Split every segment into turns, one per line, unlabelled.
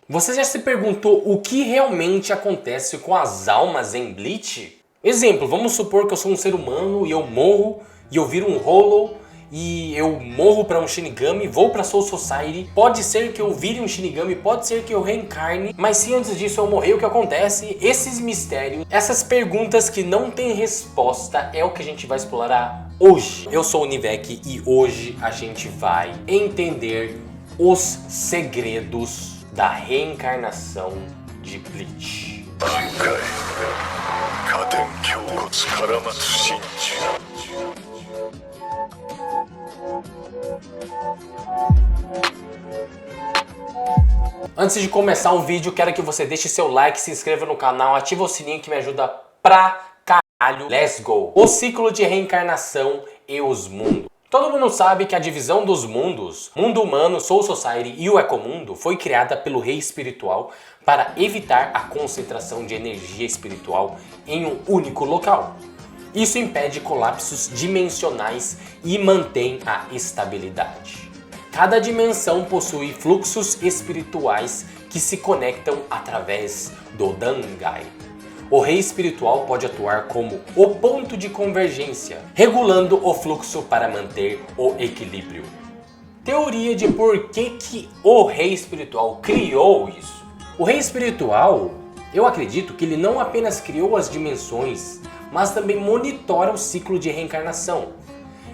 Você já se perguntou o que realmente acontece com as almas em Bleach? Exemplo, vamos supor que eu sou um ser humano e eu morro e eu viro um Hollow e eu morro para um Shinigami, vou para Soul Society. Pode ser que eu vire um Shinigami, pode ser que eu reencarne, mas se antes disso eu morrer, o que acontece? Esses mistérios, essas perguntas que não tem resposta é o que a gente vai explorar hoje. Eu sou o Nivek e hoje a gente vai entender os segredos da reencarnação de Bleach. Antes de começar o vídeo, quero que você deixe seu like, se inscreva no canal, ativa o sininho que me ajuda pra caralho. Let's go! O ciclo de reencarnação e os mundos. Todo mundo sabe que a divisão dos mundos, mundo humano, Soul Society e o Ecomundo, foi criada pelo Rei Espiritual para evitar a concentração de energia espiritual em um único local. Isso impede colapsos dimensionais e mantém a estabilidade. Cada dimensão possui fluxos espirituais que se conectam através do Dangai. O Rei Espiritual pode atuar como o ponto de convergência, regulando o fluxo para manter o equilíbrio. Teoria de por que o Rei Espiritual criou isso. O Rei Espiritual, eu acredito que ele não apenas criou as dimensões, mas também monitora o ciclo de reencarnação.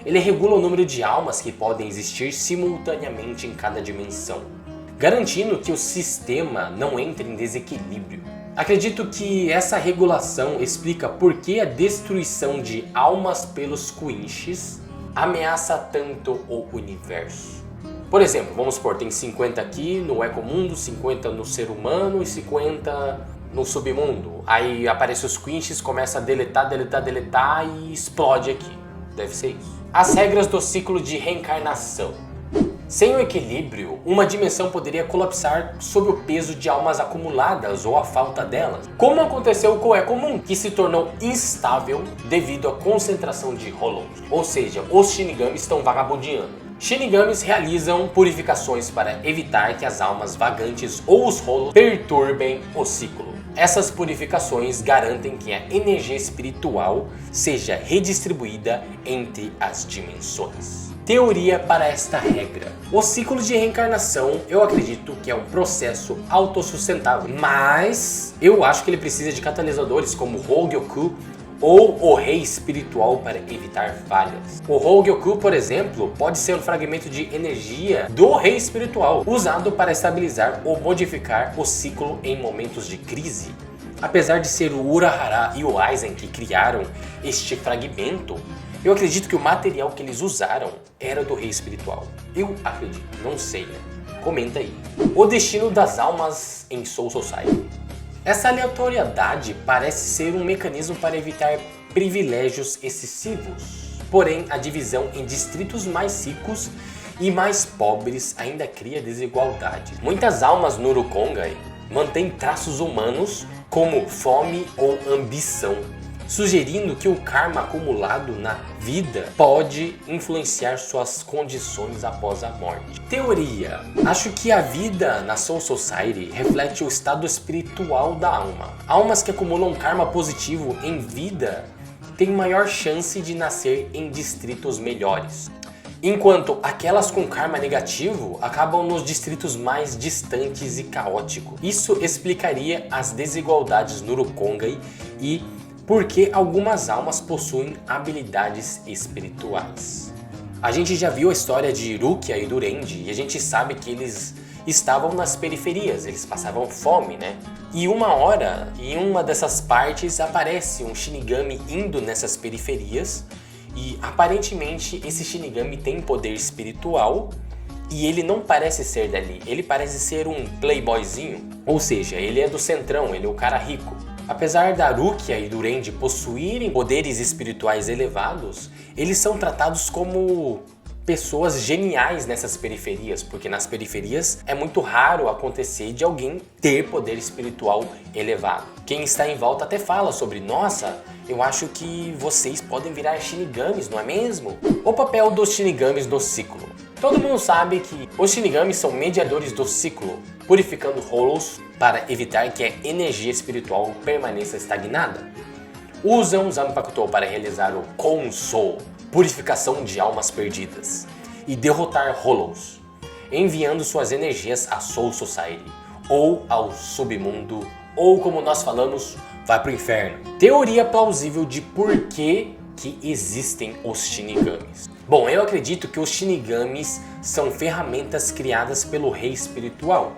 Ele regula o número de almas que podem existir simultaneamente em cada dimensão, garantindo que o sistema não entre em desequilíbrio. Acredito que essa regulação explica por que a destruição de almas pelos Quinches ameaça tanto o universo. Por exemplo, vamos supor, tem 50 aqui no Ecomundo, 50 no ser humano e 50 no submundo. Aí aparece os Quinches, começa a deletar e explode aqui. Deve ser isso. As regras do ciclo de reencarnação. Sem o equilíbrio, uma dimensão poderia colapsar sob o peso de almas acumuladas ou a falta delas, como aconteceu com o Ecomundo, que se tornou instável devido à concentração de Hollows, ou seja, os Shinigamis estão vagabundeando. Shinigamis realizam purificações para evitar que as almas vagantes ou os Hollows perturbem o ciclo. Essas purificações garantem que a energia espiritual seja redistribuída entre as dimensões. Teoria para esta regra. O ciclo de reencarnação, eu acredito que é um processo autossustentável, mas eu acho que ele precisa de catalisadores como Hogyoku ou o Rei Espiritual para evitar falhas. O Hogyoku, por exemplo, pode ser um fragmento de energia do Rei Espiritual, usado para estabilizar ou modificar o ciclo em momentos de crise. Apesar de ser o Urahara e o Aizen que criaram este fragmento, eu acredito que o material que eles usaram era do Rei Espiritual. Eu acredito, não sei, né? Comenta aí. O destino das almas em Soul Society. Essa aleatoriedade parece ser um mecanismo para evitar privilégios excessivos. Porém, a divisão em distritos mais ricos e mais pobres ainda cria desigualdade. Muitas almas no Urukongai mantêm traços humanos como fome ou ambição, sugerindo que o karma acumulado na vida pode influenciar suas condições após a morte. Teoria. Acho que a vida na Soul Society reflete o estado espiritual da alma. Almas que acumulam karma positivo em vida têm maior chance de nascer em distritos melhores, enquanto aquelas com karma negativo acabam nos distritos mais distantes e caóticos. Isso explicaria as desigualdades no Urukongai e porque algumas almas possuem habilidades espirituais. A gente já viu a história de Rukia e Durendi e a gente sabe que eles estavam nas periferias, eles passavam fome, né? E uma hora, em uma dessas partes, aparece um Shinigami indo nessas periferias e aparentemente esse Shinigami tem poder espiritual e ele não parece ser dali, ele parece ser um playboyzinho, ou seja, ele é do centrão, ele é o cara rico. Apesar da Rukia e do Durendi possuírem poderes espirituais elevados, eles são tratados como pessoas geniais nessas periferias, porque nas periferias é muito raro acontecer de alguém ter poder espiritual elevado. Quem está em volta até fala sobre, nossa, eu acho que vocês podem virar Shinigamis, não é mesmo? O papel dos Shinigamis no ciclo. Todo mundo sabe que os Shinigamis são mediadores do ciclo, purificando Hollows para evitar que a energia espiritual permaneça estagnada. Usam Zanpakuto para realizar o Konsou, purificação de almas perdidas, e derrotar Hollows, enviando suas energias à Soul Society, ou ao submundo, ou como nós falamos, vai pro inferno. Teoria plausível de por que existem os Shinigamis. Bom, eu acredito que os Shinigamis são ferramentas criadas pelo Rei Espiritual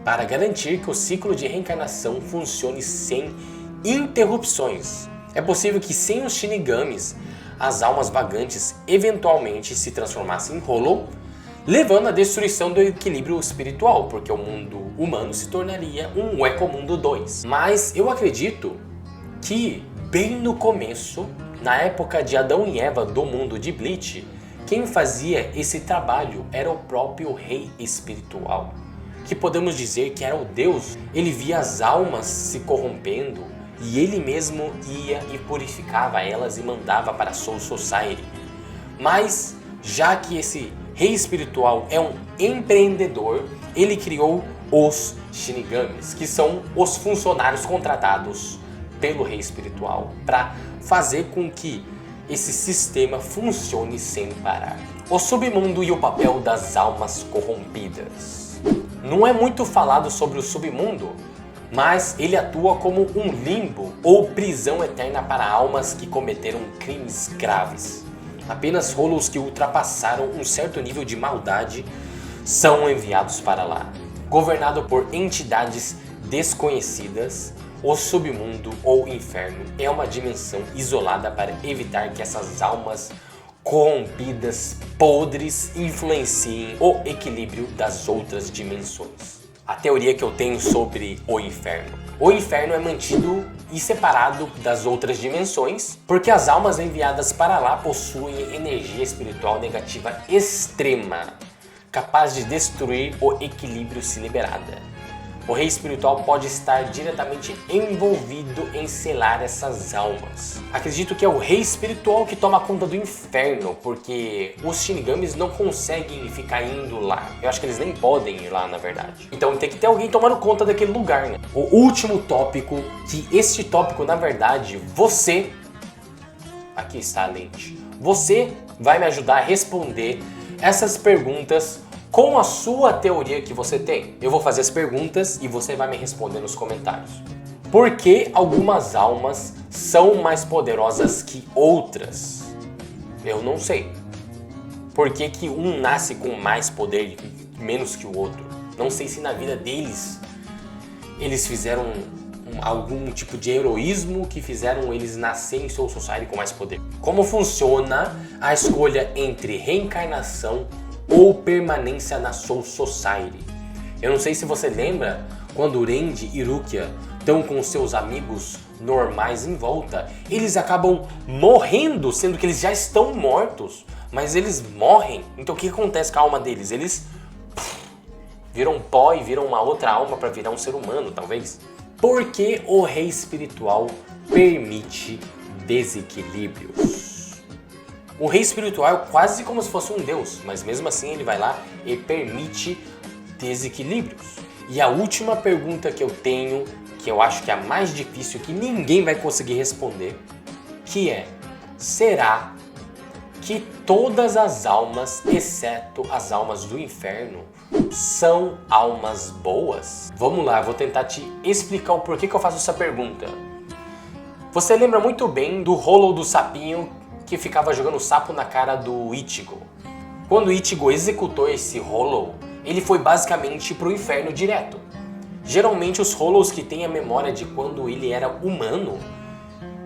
para garantir que o ciclo de reencarnação funcione sem interrupções. É possível que sem os Shinigamis, as almas vagantes eventualmente se transformassem em Hollow, levando à destruição do equilíbrio espiritual, porque o mundo humano se tornaria um Ecomundo 2. Mas eu acredito que bem no começo, na época de Adão e Eva do mundo de Bleach, quem fazia esse trabalho era o próprio Rei Espiritual, que podemos dizer que era o Deus. Ele via as almas se corrompendo e ele mesmo ia e purificava elas e mandava para a Soul Society. Mas já que esse Rei Espiritual é um empreendedor, ele criou os Shinigamis, que são os funcionários contratados pelo Rei Espiritual para fazer com que esse sistema funcione sem parar. O submundo e o papel das almas corrompidas. Não é muito falado sobre o submundo, mas ele atua como um limbo ou prisão eterna para almas que cometeram crimes graves. Apenas Hollows que ultrapassaram um certo nível de maldade são enviados para lá. Governado por entidades desconhecidas, o submundo ou inferno é uma dimensão isolada para evitar que essas almas corrompidas, podres, influenciem o equilíbrio das outras dimensões. A teoria que eu tenho sobre o inferno. O inferno é mantido e separado das outras dimensões porque as almas enviadas para lá possuem energia espiritual negativa extrema, capaz de destruir o equilíbrio se liberada. O Rei Espiritual pode estar diretamente envolvido em selar essas almas. Acredito que é o Rei Espiritual que toma conta do inferno, porque os Shinigamis não conseguem ficar indo lá. Eu acho que eles nem podem ir lá, na verdade. Então tem que ter alguém tomando conta daquele lugar, né? O último tópico, que este tópico, na verdade, você... Aqui está a lente. Você vai me ajudar a responder essas perguntas com a sua teoria que você tem. Eu vou fazer as perguntas e você vai me responder nos comentários. Por que algumas almas são mais poderosas que outras? Eu não sei. Por que que um nasce com mais poder e menos que o outro? Não sei se na vida deles eles fizeram algum tipo de heroísmo que fizeram eles nascerem em Soul Society com mais poder. Como funciona a escolha entre reencarnação ou permanência na Soul Society? Eu não sei se você lembra quando Randy e Rukia estão com seus amigos normais em volta, eles acabam morrendo, sendo que eles já estão mortos, mas eles morrem. Então o que acontece com a alma deles? Eles viram pó e viram uma outra alma para virar um ser humano, talvez. Porque o Rei Espiritual permite desequilíbrios. O Rei Espiritual é quase como se fosse um deus, mas mesmo assim ele vai lá e permite desequilíbrios. E a última pergunta que eu tenho, que eu acho que é a mais difícil, que ninguém vai conseguir responder, que é: será que todas as almas, exceto as almas do inferno, são almas boas? Vamos lá, eu vou tentar te explicar o porquê que eu faço essa pergunta. Você lembra muito bem do Hollow do sapinho que ficava jogando sapo na cara do Ichigo. Quando o Ichigo executou esse Hollow, ele foi basicamente pro inferno direto. Geralmente os Hollows que têm a memória de quando ele era humano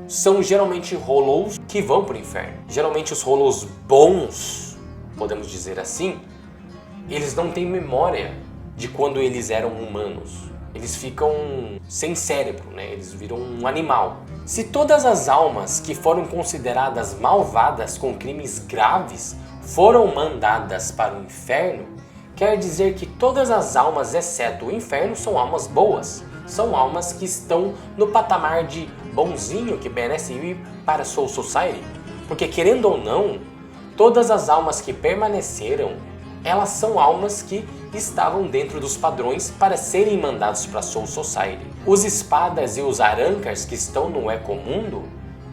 são geralmente Hollows que vão pro inferno. Geralmente os Hollows bons, podemos dizer assim, eles não têm memória de quando eles eram humanos. Eles ficam sem cérebro, né? Eles viram um animal. Se todas as almas que foram consideradas malvadas com crimes graves foram mandadas para o inferno, quer dizer que todas as almas, exceto o inferno, são almas boas. São almas que estão no patamar de bonzinho, que merecem ir para a Soul Society. Porque, querendo ou não, Todas as almas que permaneceram, elas são almas que estavam dentro dos padrões para serem mandados para a Soul Society. Os espadas e os arancars que estão no Ecomundo,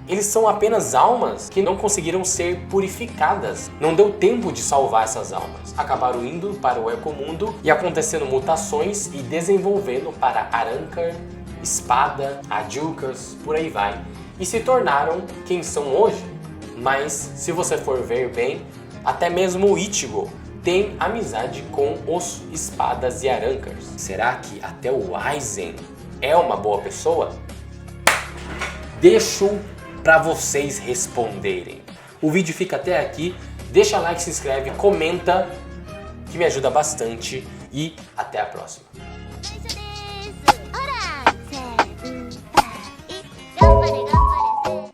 eles são apenas almas que não conseguiram ser purificadas. Não deu tempo de salvar essas almas. Acabaram indo para o Ecomundo e acontecendo mutações e desenvolvendo para Arankar, Espada, Adjukas, por aí vai. E se tornaram quem são hoje. Mas se você for ver bem, até mesmo o Ichigo tem amizade com os Espadas e Arankars. Será que até o Aizen é uma boa pessoa? Deixo para vocês responderem. O vídeo fica até aqui. Deixa like, se inscreve, comenta, que me ajuda bastante. E até a próxima.